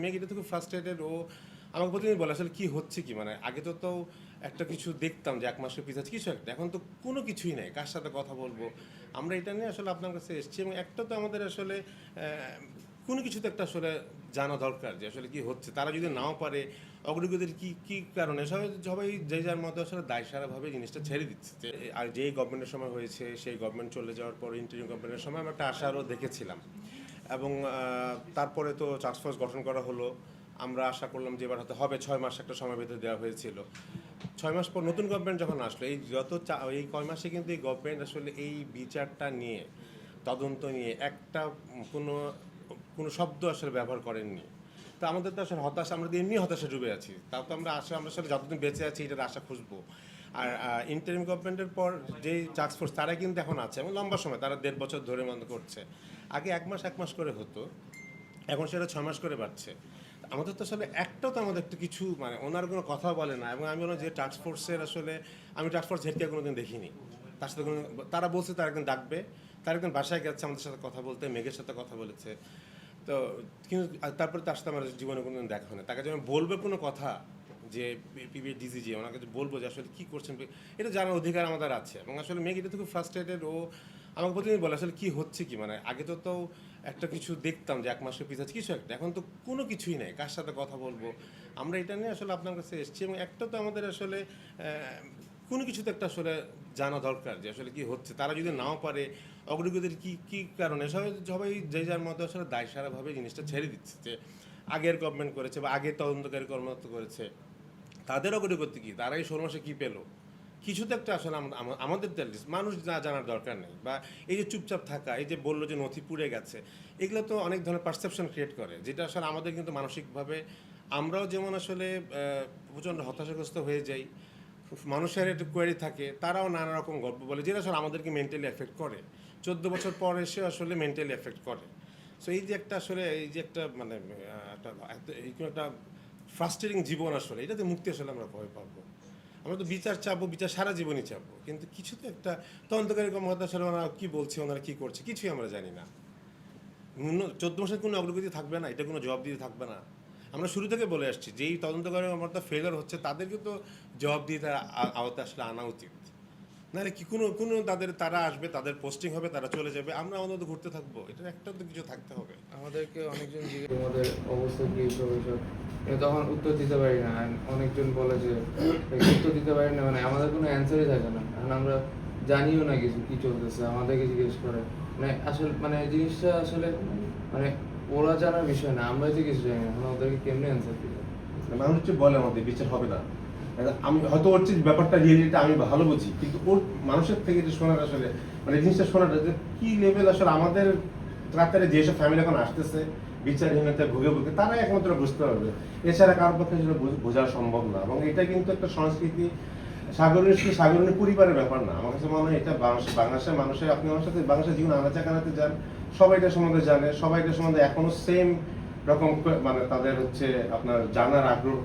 মেঘ এটা তো খুব ফ্রাস্ট্রেটেড। ও আমাকে প্রতিদিন বলে আসলে কি হচ্ছে কি, মানে আগে তো একটা কিছু দেখতাম যে 1 মাসের পিছাচ্ছে কিছু একটা, এখন তো কোনো কিছুই নাই, কার সাথে কথা বলবো। আমরা এটা নিয়ে আসলে আপনার কাছে এসেছি এবং একটা তো আমাদের আসলে কোনো কিছু তো একটা আসলে জানা দরকার যে আসলে কি হচ্ছে। তারা যদি নাও পারে অগ্রগতির কি কি কারণে সবাই সবাই যে যার মতো আসলে দায়সারাভাবে জিনিসটা ছেড়ে দিচ্ছে। যে আর যেই গভর্নমেন্টের সময় হয়েছে সেই গভর্নমেন্ট চলে যাওয়ার পর ইন্টারিম গভর্নমেন্টের সময় আমরা একটা আশারও দেখেছিলাম এবং তারপরে তো টাস্কফোর্স গঠন করা হলো। আমরা আশা করলাম যে এবার হয়তো হবে, 6 মাস একটা সময় বেঁধে দেওয়া হয়েছিল। 6 মাস পর নতুন গভর্নমেন্ট যখন আসলো, এই এই কয় মাসে কিন্তু এই গভর্নমেন্ট আসলে এই বিচারটা নিয়ে, তদন্ত নিয়ে একটা কোনো কোনো শব্দ আসলে ব্যবহার করেননি। তো আমাদের তো আসলে হতাশা, আমরা তো এমনি হতাশা ডুবে আছি, তাও তো আমরা আসলে যতদিন বেঁচে আছি এটার আশা খুঁজবো। আর ইন্টারিম গভর্নমেন্টের পর যেই টাস্কফোর্স তারা কিন্তু এখন আছে এবং লম্বা সময়, তারা 1.5 বছর ধরে বন্ধ করছে। আগে 1 মাস করে হতো, এখন সেটা 6 মাস করে বাড়ছে। আমাদের তো আসলে একটাও তো আমাদের একটা কিছু, মানে ওনার কোনো কথা বলে না। এবং আমি বললাম যে টাস্কফোর্সের আসলে আমি টাস্কফোর্স হেডকে কোনোদিন দেখিনি, তার সাথে কোনো, তারা বলছে তার একদিন ডাকবে, তার একদিন বাসায় গেছে আমাদের সাথে কথা বলতে, মেঘের সাথে কথা বলেছে। তো কিন্তু তারপরে তার সাথে আমার জীবনে কোনো দিন দেখা হয় না। তাকে যখন বলবে কোনো কথা যে পিবি ডিজিজি, ওনাকে বলবো যে আসলে কী করছেন, এটা জানার অধিকার আমাদের আছে। এবং আসলে মেঘ এটা তো খুব ফ্রাস্ট্রেটেড। ও আমাকে প্রতিদিন বলে আসলে কি হচ্ছে কি, মানে আগে তো একটা কিছু দেখতাম যে 1 মাসের পিছাচ্ছে কিছু একটা, এখন তো কোনো কিছুই নাই, কার সাথে কথা বলবো। আমরা এটা নিয়ে আসলে আপনার কাছে এসেছি এবং একটা তো আমাদের আসলে কোনো কিছু তো একটা আসলে জানা দরকার যে আসলে কি হচ্ছে। তারা যদি নাও পারে অগ্রগতির কি কি কারণে সবাই সবাই যে যার মতো আসলে দায়সারাভাবে জিনিসটা ছেড়ে দিচ্ছে। যে আগের গভর্নমেন্ট করেছে বা আগের তদন্তকারী কর্মরত করেছে, তাদের অগ্রগতি কী, তারা এই 16 মাসে কী পেলো, কিছু তো একটা আসলে আমাদের তো মানুষ না জানার দরকার নেই। বা এই যে চুপচাপ থাকা, এই যে বললো যে নথি পুড়ে গেছে, এগুলো তো অনেক ধরনের পারসেপশন ক্রিয়েট করে, যেটা আসলে আমাদের কিন্তু মানসিকভাবে আমরাও যেমন আসলে প্রচণ্ড হতাশাগ্রস্ত হয়ে যাই, মানুষের একটা কোয়ারি থাকে, তারাও নানা রকম গল্প বলে যেটা আসলে আমাদেরকে মেন্টালি এফেক্ট করে। 14 বছর পর এসে আসলে মেন্টালি এফেক্ট করে। সো এই যে একটা আসলে এই যে একটা মানে এইরকম একটা ফ্রাস্ট্রেটিং জীবন, আসলে এটাতে মুক্তি আসলে আমরা ভয় পাবো। আমরা তো বিচার চাবো, বিচার সারা জীবনই চাবো, কিন্তু কিছু তো একটা তদন্তকারী কর্মকর্তা আসলে ওনারা কী বলছে, ওনারা কী করছে কিছুই আমরা জানি না। 14 মাসের কোনো অগ্রগতি থাকবে না, এটা কোনো জবাব দিতে থাকবে না। আমরা শুরু থেকে বলে আসছি যেই তদন্তকারী কর্মকর্তা ফেলার হচ্ছে তাদেরকে তো জবাব দিয়ে তার আওতায় আসলে আনা উচিত। নাহলে কি কোনো কোনো তারা আসবে, তাদের পোস্টিং হবে, তারা চলে যাবে, আমরা অন্তত ঘুরতে থাকবো। এটা একটা তো কিছু থাকতে হবে। আমাদেরকে অনেকজন জিজ্ঞেস তোমাদের অবস্থা কি এইসব এইসব, তখন উত্তর দিতে পারি না। অনেকজন বলে যে উত্তর দিতে পারি না, মানে আমাদের কোনো অ্যান্সারই থাকে না। এখন আমরা জানিও না কিছু কি চলতেছে, আমাদেরকে জিজ্ঞেস করে। মানে আসলে মানে জিনিসটা আসলে মানে ওরা জানার বিষয় না, আমরাই তো কিছু জানি না। এখন ওদেরকে কেমনে অ্যান্সার দিবে? মানুষ হচ্ছে বলে আমাদের বিচার হবে না, আমি হয়তো ওর চেয়ে ব্যাপারটা রিয়েলিটিটা আমি ভালো বুঝি, কিন্তু ওর মানুষের থেকে যে শোনার আসলে মানে জিনিসটা শোনাটা যে কী লেভেল, আসলে আমাদের রাতারে যেসব ফ্যামিলি এখন আসতেছে বিচারহীনতায় ভুগে ভুগে, তারাই একমাত্র বুঝতে পারবে, এছাড়া কারোর পক্ষে আসলে বোঝা সম্ভব না। এবং এটা কিন্তু একটা সংস্কৃতি, সাগরণী পরিবারের ব্যাপার না। আমার কাছে মনে হয় এটা বাংলাদেশের মানুষের, আপনি আমার সাথে বাংলাদেশের জীবন আনাচে কানাতে যান, সবাই এটা সম্বন্ধে জানে, সবাই এটা সম্বন্ধে এখনো সেম রকম মানে তাদের হচ্ছে আপনার জানার আগ্রহ।